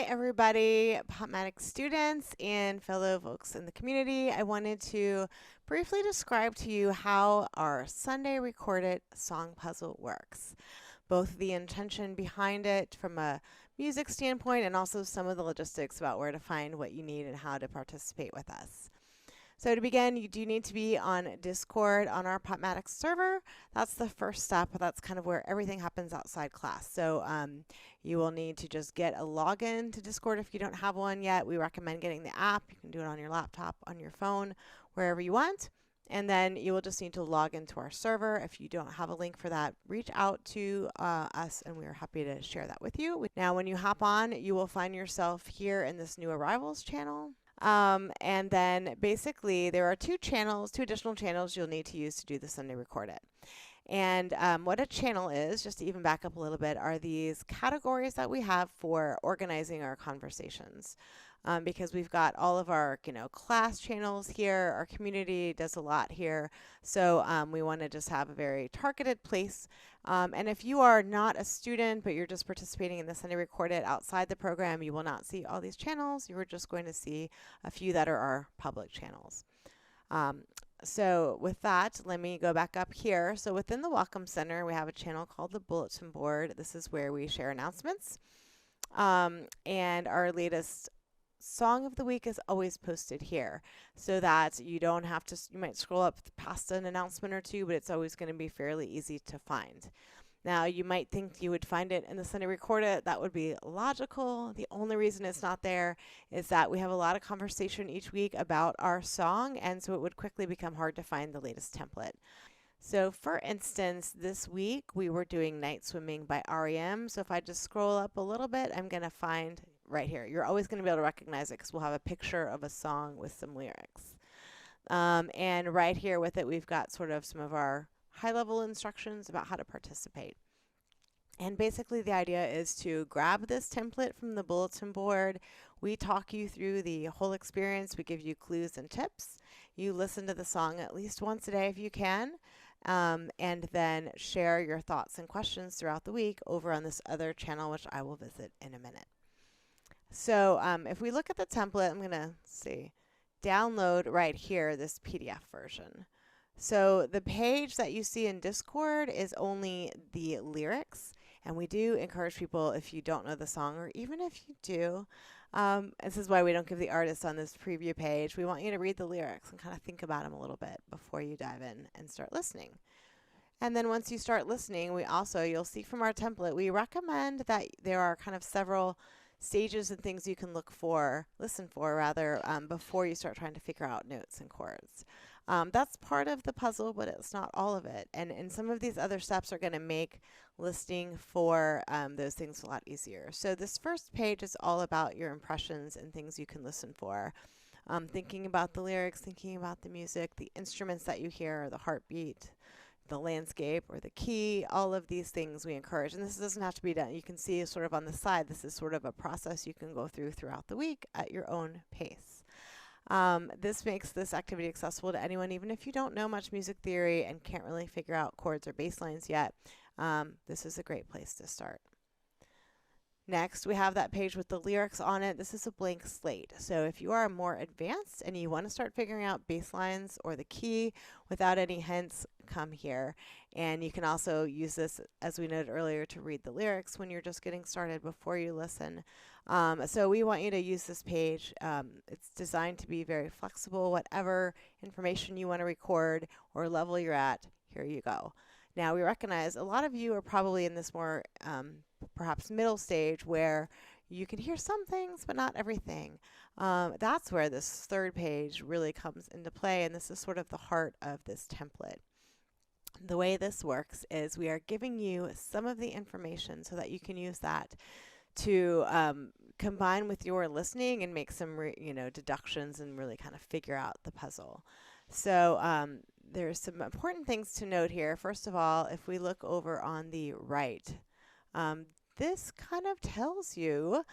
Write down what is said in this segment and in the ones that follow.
everybody, Popmatic students and fellow folks in the community. I wanted to briefly describe to you how our Sunday reCHORDit song puzzle works. Both the intention behind it from a music standpoint and also some of the logistics about where to find what you need and how to participate with us. So to begin, you do need to be on Discord on our Popmatic server. That's the first step. That's kind of where everything happens outside class. So you will need to just get a login to Discord if you don't have one yet. We recommend getting the app. You can do it on your laptop, on your phone, wherever you want. And then you will just need to log into our server. If you don't have a link for that, reach out to us and we are happy to share that with you. Now, when you hop on, you will find yourself here in this new arrivals channel. And then basically there are two additional channels you'll need to use to do the Sunday reCHORDit. And what a channel is, just to even back up a little bit, are these categories that we have for organizing our conversations. Because we've got all of our, class channels here, our community does a lot here. So we want to just have a very targeted place. And if you are not a student, but you're just participating in the Sunday reCHORDit outside the program, you will not see all these channels. You are just going to see a few that are our public channels. So with that, let me go back up here. So within the Welcome Center, we have a channel called the Bulletin Board. This is where we share announcements. And our latest song of the week is always posted here so that you don't have to, you might scroll up past an announcement or two, but it's always going to be fairly easy to find. Now, you might think you would find it in the Sunday reCHORDit. That would be logical. The only reason it's not there is that we have a lot of conversation each week about our song, and so it would quickly become hard to find the latest template. So for instance, this week we were doing Night Swimming by REM. So if I just scroll up a little bit, I'm going to find right here. You're always going to be able to recognize it because we'll have a picture of a song with some lyrics. And right here with it, we've got sort of some of our high-level instructions about how to participate. And basically the idea is to grab this template from the bulletin board. We talk you through the whole experience. We give you clues and tips. You listen to the song at least once a day if you can. And then share your thoughts and questions throughout the week over on this other channel, which I will visit in a minute. So if we look at the template, I'm going to download right here this PDF version. So the page that you see in Discord is only the lyrics. And we do encourage people, if you don't know the song, or even if you do, this is why we don't give the artist on this preview page. We want you to read the lyrics and kind of think about them a little bit before you dive in and start listening. And then once you start listening, you'll see from our template, we recommend that there are kind of several stages and things you can listen for, before you start trying to figure out notes and chords. That's part of the puzzle, but it's not all of it. And some of these other steps are going to make listening for those things a lot easier. So this first page is all about your impressions and things you can listen for. Thinking about the lyrics, thinking about the music, the instruments that you hear, or the heartbeat, the landscape, or the key, all of these things we encourage. And this doesn't have to be done. You can see sort of on the side, this is sort of a process you can go throughout the week at your own pace. This makes this activity accessible to anyone, even if you don't know much music theory and can't really figure out chords or bass lines yet. This is a great place to start. Next, we have that page with the lyrics on it. This is a blank slate. So if you are more advanced and you want to start figuring out bass lines or the key without any hints, come here. And you can also use this, as we noted earlier, to read the lyrics when you're just getting started before you listen. So we want you to use this page. It's designed to be very flexible. Whatever information you want to record or level you're at, here you go. Now, we recognize a lot of you are probably in this more perhaps middle stage where you can hear some things but not everything. That's where this third page really comes into play, and this is sort of the heart of this template. The way this works is we are giving you some of the information so that you can use that to combine with your listening and make some deductions and really kind of figure out the puzzle. So there's some important things to note here. First of all, if we look over on the right, this kind of tells you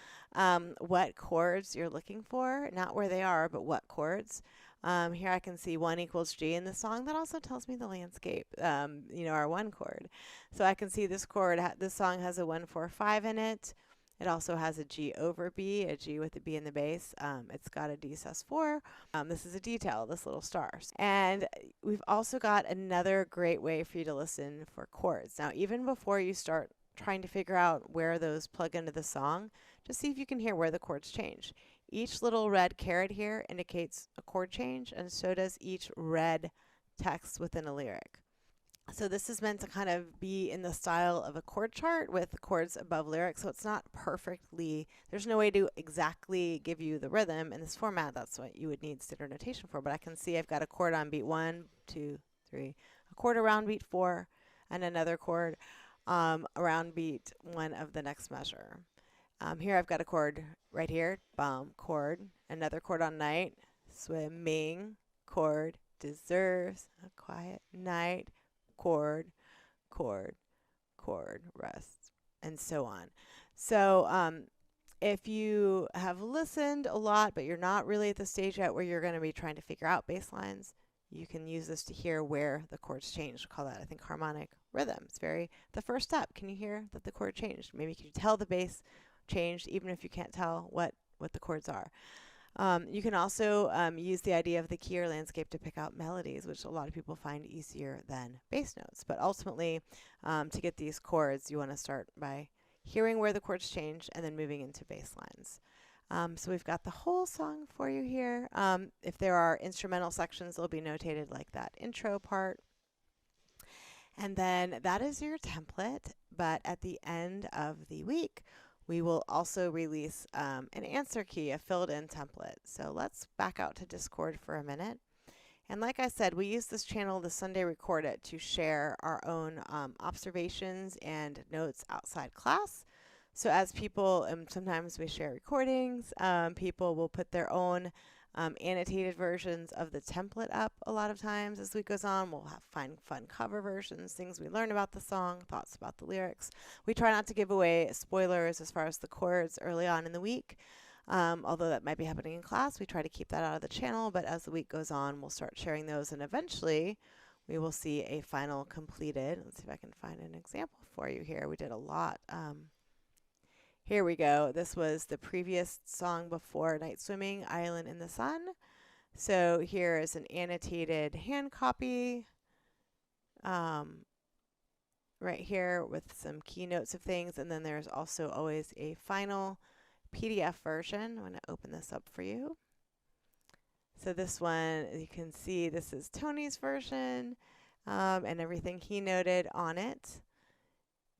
what chords you're looking for, not where they are, but what chords. Here I can see 1 equals G in the song. That also tells me the landscape, our 1 chord. So I can see this chord, this song has a 1, 4, 5 in it. It also has a G over B, a G with a B in the bass. It's got a D sus4. This is a detail, this little star. And we've also got another great way for you to listen for chords. Now, even before you start trying to figure out where those plug into the song, just see if you can hear where the chords change. Each little red caret here indicates a chord change, and so does each red text within a lyric. So this is meant to kind of be in the style of a chord chart with chords above lyrics, so it's not perfectly, there's no way to exactly give you the rhythm in this format. That's what you would need standard notation for, but I can see I've got a chord on beat 1, 2, 3, a chord around beat 4, and another chord around beat 1 of the next measure. Here I've got a chord right here, bum, chord, another chord on night, swimming, chord, deserves a quiet night, chord, chord, chord, rest, and so on. So if you have listened a lot, but you're not really at the stage yet where you're going to be trying to figure out bass lines, you can use this to hear where the chords changed. We'll call that, I think, harmonic rhythm. It's the first step. Can you hear that the chord changed? Maybe can you tell the bass changed even if you can't tell what the chords are. You can also use the idea of the key or landscape to pick out melodies, which a lot of people find easier than bass notes. But ultimately, to get these chords, you want to start by hearing where the chords change and then moving into bass lines. So we've got the whole song for you here. If there are instrumental sections, they'll be notated like that intro part. And then that is your template. But at the end of the week, we will also release an answer key, a filled-in template. So let's back out to Discord for a minute. And like I said, we use this channel, the Sunday reCHORDit, to share our own observations and notes outside class. So as people, sometimes we share recordings, people will put their own annotated versions of the template up a lot of times as the week goes on. We'll find fun cover versions, things we learn about the song, thoughts about the lyrics. We try not to give away spoilers as far as the chords early on in the week. Although that might be happening in class, we try to keep that out of the channel, but as the week goes on, we'll start sharing those, and eventually we will see a final completed. Let's see if I can find an example for you here. We did a lot. Here we go. This was the previous song before Night Swimming, Island in the Sun. So here is an annotated hand copy right here with some keynotes of things, and then there's also always a final PDF version. I'm going to open this up for you. So this one, you can see this is Tony's version and everything he noted on it.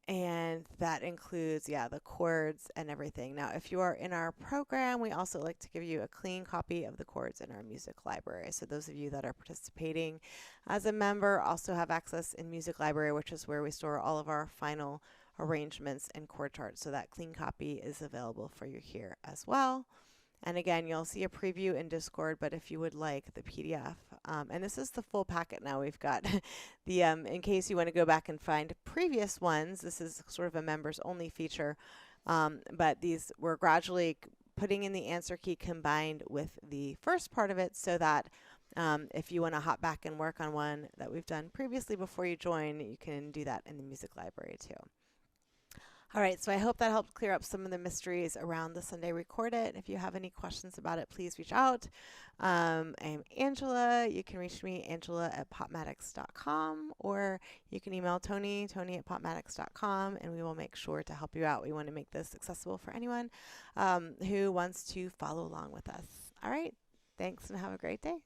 And that includes, yeah, the chords and everything. Now, if you are in our program, we also like to give you a clean copy of the chords in our music library. So those of you that are participating as a member also have access in music library, which is where we store all of our final arrangements and chord charts. So that clean copy is available for you here as well. And again, you'll see a preview in Discord, but if you would like the PDF, and this is the full packet now, we've got the, in case you want to go back and find previous ones, this is sort of a members only feature, but these we're gradually putting in the answer key combined with the first part of it so that if you want to hop back and work on one that we've done previously before you join, you can do that in the music library too. All right, so I hope that helped clear up some of the mysteries around the Sunday reCHORDit. If you have any questions about it, please reach out. I'm Angela. You can reach me, angela@popmatics.com, or you can email Tony, tony@popmatics.com, and we will make sure to help you out. We want to make this accessible for anyone who wants to follow along with us. All right, thanks and have a great day.